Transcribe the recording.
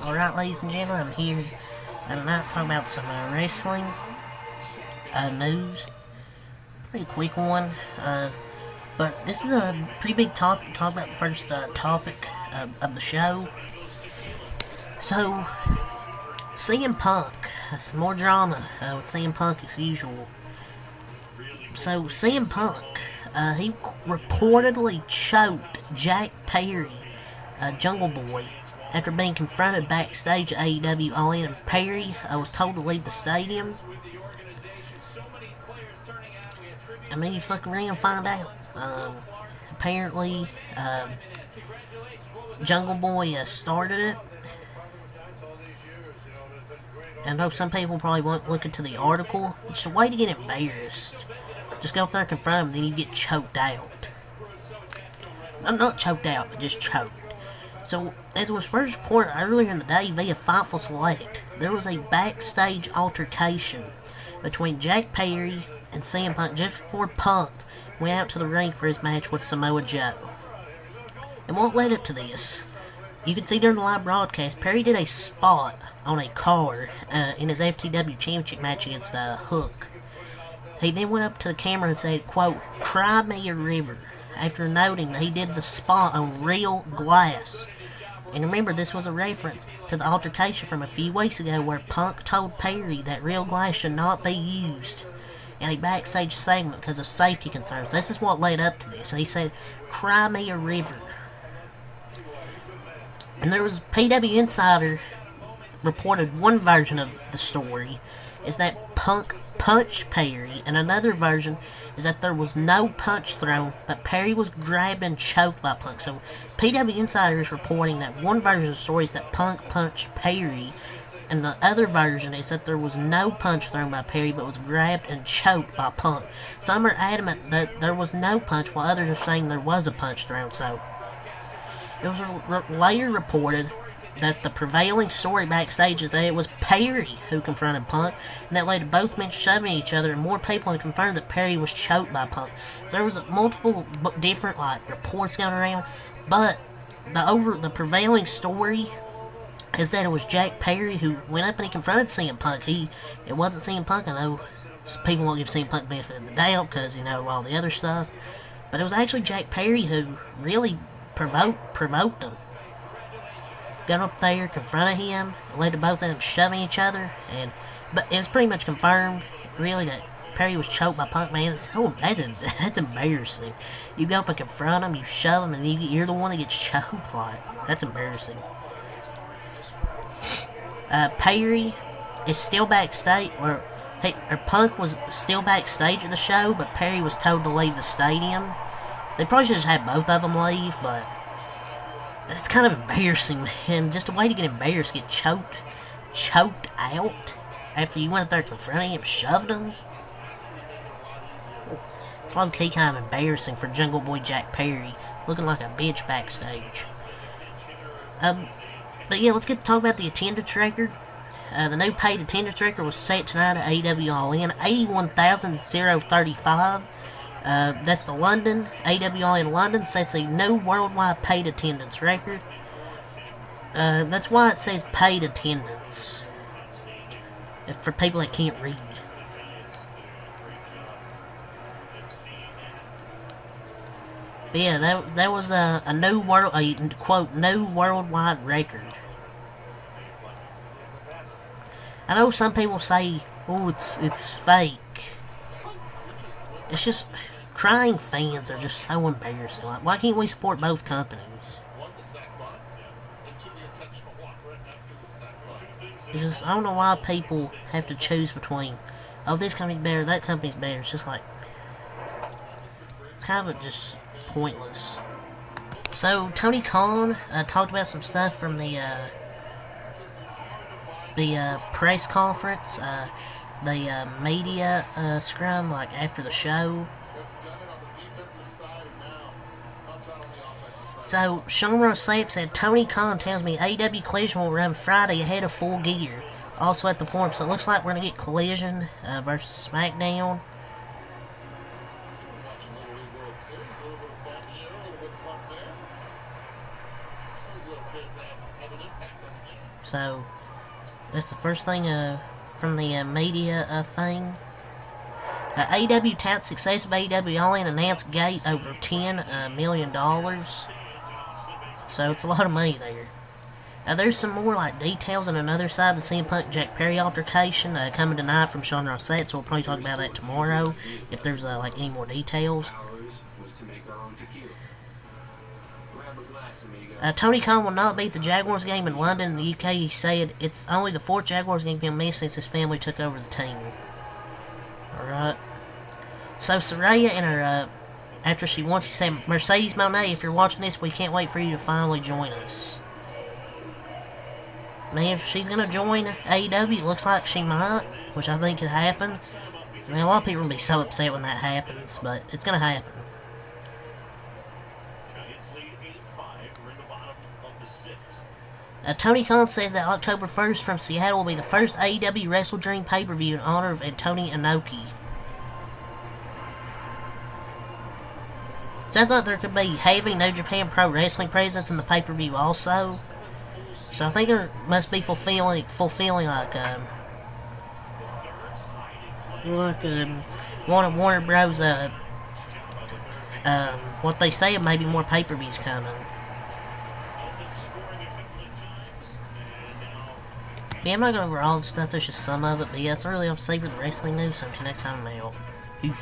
Alright, ladies and gentlemen, I'm here tonight to talk about some wrestling news. Pretty quick one, but this is a pretty big topic. Talk about the first topic of the show. So, CM Punk, some more drama with CM Punk as usual. So, CM Punk, he reportedly choked Jack Perry, Jungle Boy, after being confronted backstage at AEW All In. Perry was told to leave the stadium. I mean, you fucking ran and find out. Apparently, Jungle Boy started it. I know some people probably won't look into the article. It's a way to get embarrassed. Just go up there and confront him, then you get choked out. I'm not choked out, but just choked. So, as was first reported earlier in the day via Fightful Select, there was a backstage altercation between Jack Perry and CM Punk just before Punk went out to the ring for his match with Samoa Joe. And what led up to this? You can see during the live broadcast, Perry did a spot on a car in his FTW Championship match against Hook. He then went up to the camera and said, quote, "Cry me a river," after noting that he did the spot on real glass. And remember, this was a reference to the altercation from a few weeks ago where Punk told Perry that real glass should not be used in a backstage segment because of safety concerns. This is what led up to this. And he said, "Cry me a river." And there was PW Insider reported one version of the story is that Punk punched Perry, and another version is that there was no punch thrown, but Perry was grabbed and choked by Punk. So PW Insider is reporting that one version of the story is that Punk punched Perry, and the other version is that there was no punch thrown by Perry, but was grabbed and choked by Punk. Some are adamant that there was no punch, while others are saying there was a punch thrown. So it was later reported that the prevailing story backstage is that it was Perry who confronted Punk, and that led to both men shoving each other, and more people have confirmed that Perry was choked by Punk. There was multiple different reports going around, but the prevailing story is that it was Jack Perry who went up and he confronted CM Punk. It wasn't CM Punk. I know people won't give CM Punk the benefit of the doubt because, all the other stuff, but it was actually Jack Perry who really provoked him. Got up there, confronted him, and led to both of them shoving each other, but it was pretty much confirmed, really, that Perry was choked by Punk. Man, that's embarrassing. You go up and confront him, you shove him, and you're the one that gets choked. That's embarrassing. Perry is still backstage, or Punk was still backstage at the show, but Perry was told to leave the stadium. They probably should have just had both of them leave, but it's kind of embarrassing, man. Just a way to get embarrassed, get choked out after you went up there confronting him, shoved him. It's low-key kind of embarrassing for Jungle Boy Jack Perry, looking like a bitch backstage. But yeah, let's get to talk about the attendance record. The new paid attendance record was set tonight at AEW All In, 81,035. That's the London. AEW All In London sets a new worldwide paid attendance record. That's why it says paid attendance. For people that can't read. But yeah, that was a quote, new worldwide record. I know some people say, "Oh, it's fake." It's just, crying fans are just so embarrassing. Why can't we support both companies? It's just, I don't know why people have to choose between, oh, this company's better, that company's better. It's just it's kind of just pointless. So, Tony Khan talked about some stuff from the press conference, the media scrum, after the show. So, Sean Ross Sapp said, "Tony Khan tells me AEW Collision will run Friday ahead of Full Gear, also at the Forum." So it looks like we're going to get Collision versus SmackDown. So, that's the first thing from the media thing. AEW touts success of AEW All In announced gate over $10 million. So it's a lot of money there. There's some more like details on another side of the CM Punk Jack Perry altercation coming tonight from Sean Ross Sapp, so we'll probably talk about that tomorrow if there's like any more details. Tony Khan will not be at the Jaguars game in London in the UK. He said it's only the 4th Jaguars game he'll miss since his family took over the team. Alright. So Saraya and her, after she won, she said, Mercedes Moné, if you're watching this, we can't wait for you to finally join us. Man, if she's going to join AEW, it looks like she might, which I think could happen. I mean, a lot of people will be so upset when that happens, but it's going to happen. Tony Khan says that October 1st from Seattle will be the first AEW Wrestle Dream pay-per-view in honor of Antonio Inoki. Sounds like there could be heavy New Japan Pro Wrestling presence in the pay-per-view also. So I think there must be fulfilling like one of Warner Bros. What they say, maybe more pay-per-views coming. Yeah, I'm not going over all the stuff, there's just some of it, but yeah, that's really all to say for the wrestling news, so until next time, I'm out. Peace.